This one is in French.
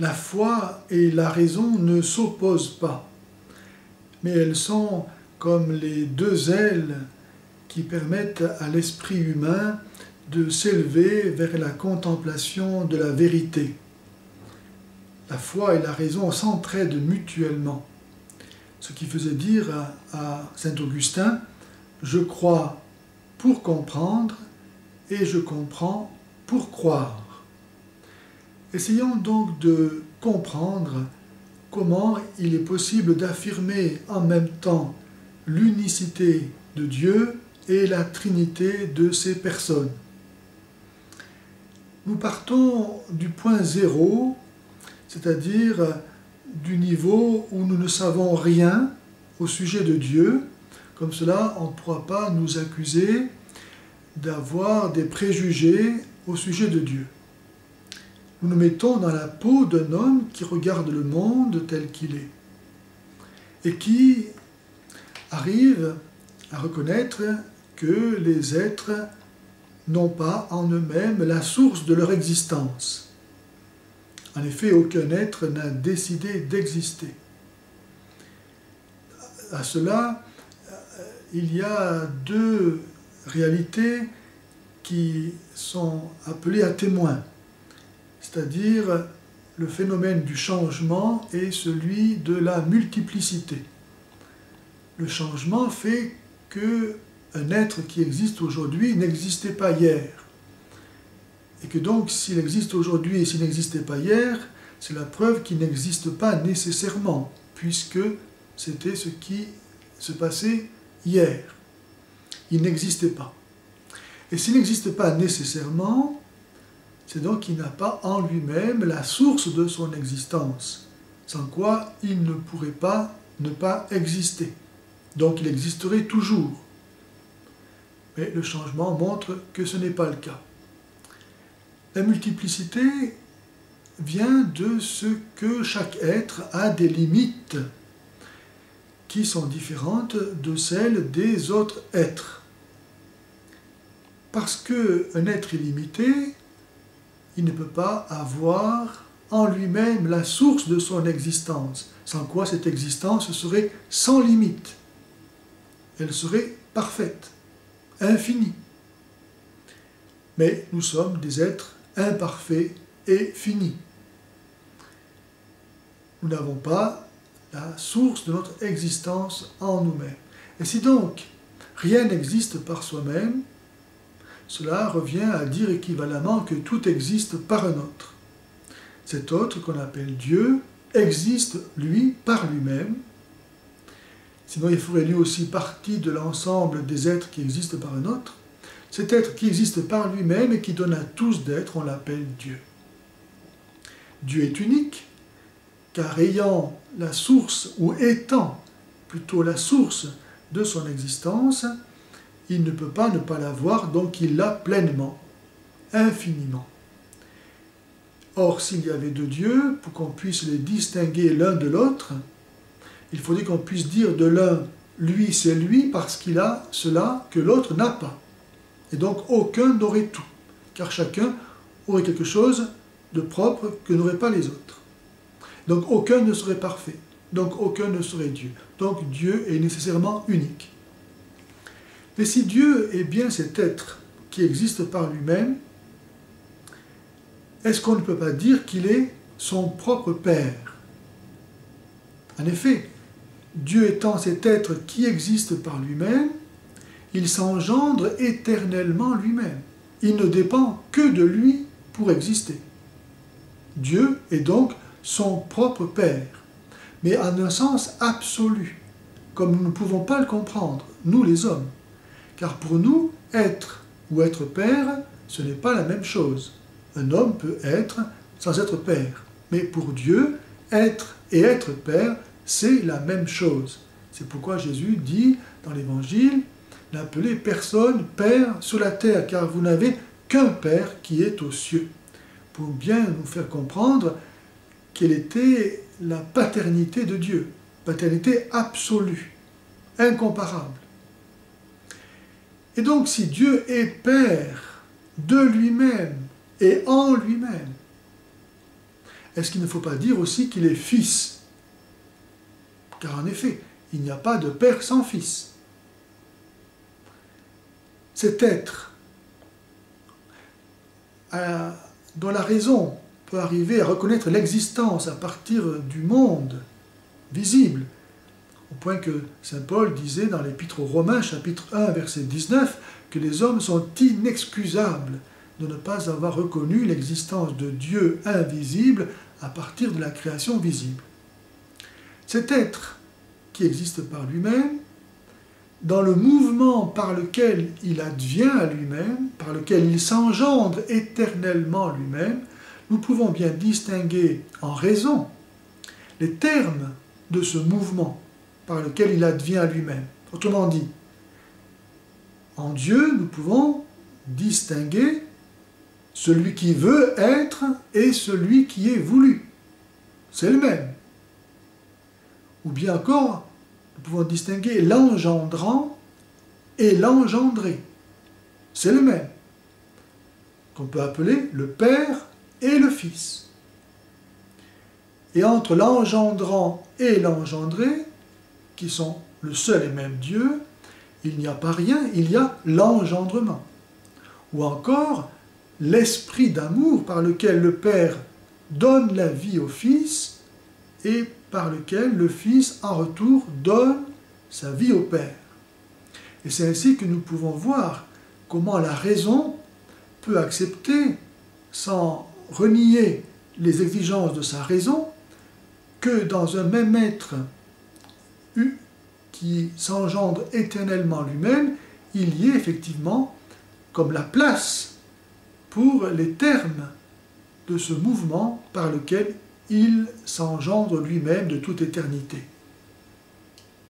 la foi et la raison ne s'opposent pas, mais elles sont comme les deux ailes qui permettent à l'esprit humain de s'élever vers la contemplation de la vérité. La foi et la raison s'entraident mutuellement, ce qui faisait dire à saint Augustin « Je crois pour comprendre et je comprends pour croire ». Essayons donc de comprendre comment il est possible d'affirmer en même temps l'unicité de Dieu et la trinité de ses personnes. Nous partons du point zéro, c'est-à-dire du niveau où nous ne savons rien au sujet de Dieu. Comme cela, on ne pourra pas nous accuser d'avoir des préjugés au sujet de Dieu. Nous nous mettons dans la peau d'un homme qui regarde le monde tel qu'il est et qui arrive à reconnaître que les êtres n'ont pas en eux-mêmes la source de leur existence. En effet, aucun être n'a décidé d'exister. À cela, il y a deux réalités qui sont appelées à témoin, c'est-à-dire le phénomène du changement et celui de la multiplicité. Le changement fait qu'un être qui existe aujourd'hui n'existait pas hier. Et que donc, s'il existe aujourd'hui et s'il n'existait pas hier, c'est la preuve qu'il n'existe pas nécessairement, puisque c'était ce qui se passait hier. Il n'existait pas. Et s'il n'existe pas nécessairement, c'est donc qu'il n'a pas en lui-même la source de son existence, sans quoi il ne pourrait pas ne pas exister. Donc il existerait toujours. Mais le changement montre que ce n'est pas le cas. La multiplicité vient de ce que chaque être a des limites qui sont différentes de celles des autres êtres. Parce qu'un être illimité, il ne peut pas avoir en lui-même la source de son existence, sans quoi cette existence serait sans limite. Elle serait parfaite, infinie. Mais nous sommes des êtres imparfaits et finis. Nous n'avons pas la source de notre existence en nous-mêmes. Et si donc rien n'existe par soi-même, cela revient à dire équivalemment que tout existe par un autre. Cet autre qu'on appelle Dieu existe, lui, par lui-même. Sinon, il ferait lui aussi partie de l'ensemble des êtres qui existent par un autre. Cet être qui existe par lui-même et qui donne à tous d'être, on l'appelle Dieu. Dieu est unique, car ayant la source, ou étant plutôt la source de son existence, il ne peut pas ne pas l'avoir, donc il l'a pleinement, infiniment. Or, s'il y avait deux dieux, pour qu'on puisse les distinguer l'un de l'autre, il faudrait qu'on puisse dire de l'un, lui c'est lui, parce qu'il a cela que l'autre n'a pas. Et donc aucun n'aurait tout, car chacun aurait quelque chose de propre que n'auraient pas les autres. Donc aucun ne serait parfait, donc aucun ne serait Dieu. Donc Dieu est nécessairement unique. Mais si Dieu est bien cet être qui existe par lui-même, est-ce qu'on ne peut pas dire qu'il est son propre Père? En effet, Dieu étant cet être qui existe par lui-même, il s'engendre éternellement lui-même. Il ne dépend que de lui pour exister. Dieu est donc son propre Père, mais en un sens absolu, comme nous ne pouvons pas le comprendre, nous les hommes. Car pour nous, être ou être père, ce n'est pas la même chose. Un homme peut être sans être père. Mais pour Dieu, être et être père, c'est la même chose. C'est pourquoi Jésus dit dans l'Évangile, n'appelez personne père sur la terre, car vous n'avez qu'un Père qui est aux cieux. Pour bien nous faire comprendre quelle était la paternité de Dieu, paternité absolue, incomparable. Et donc, si Dieu est Père de lui-même et en lui-même, est-ce qu'il ne faut pas dire aussi qu'il est fils? Car en effet, il n'y a pas de père sans fils. Cet être dont la raison peut arriver à reconnaître l'existence à partir du monde visible, au point que saint Paul disait dans l'Épître aux Romains, chapitre 1, verset 19, que les hommes sont inexcusables de ne pas avoir reconnu l'existence de Dieu invisible à partir de la création visible. Cet être qui existe par lui-même, dans le mouvement par lequel il advient à lui-même, par lequel il s'engendre éternellement lui-même, nous pouvons bien distinguer en raison les termes de ce mouvement par lequel il advient à lui-même. Autrement dit, en Dieu, nous pouvons distinguer celui qui veut être et celui qui est voulu. C'est le même. Ou bien encore, nous pouvons distinguer l'engendrant et l'engendré. C'est le même. Qu'on peut appeler le Père et le Fils. Et entre l'engendrant et l'engendré, qui sont le seul et même Dieu, il n'y a pas rien, il y a l'engendrement. Ou encore, l'esprit d'amour par lequel le Père donne la vie au Fils et par lequel le Fils, en retour, donne sa vie au Père. Et c'est ainsi que nous pouvons voir comment la raison peut accepter, sans renier les exigences de sa raison, que dans un même être qui s'engendre éternellement lui-même, il y ait effectivement comme la place pour les termes de ce mouvement par lequel il s'engendre lui-même de toute éternité.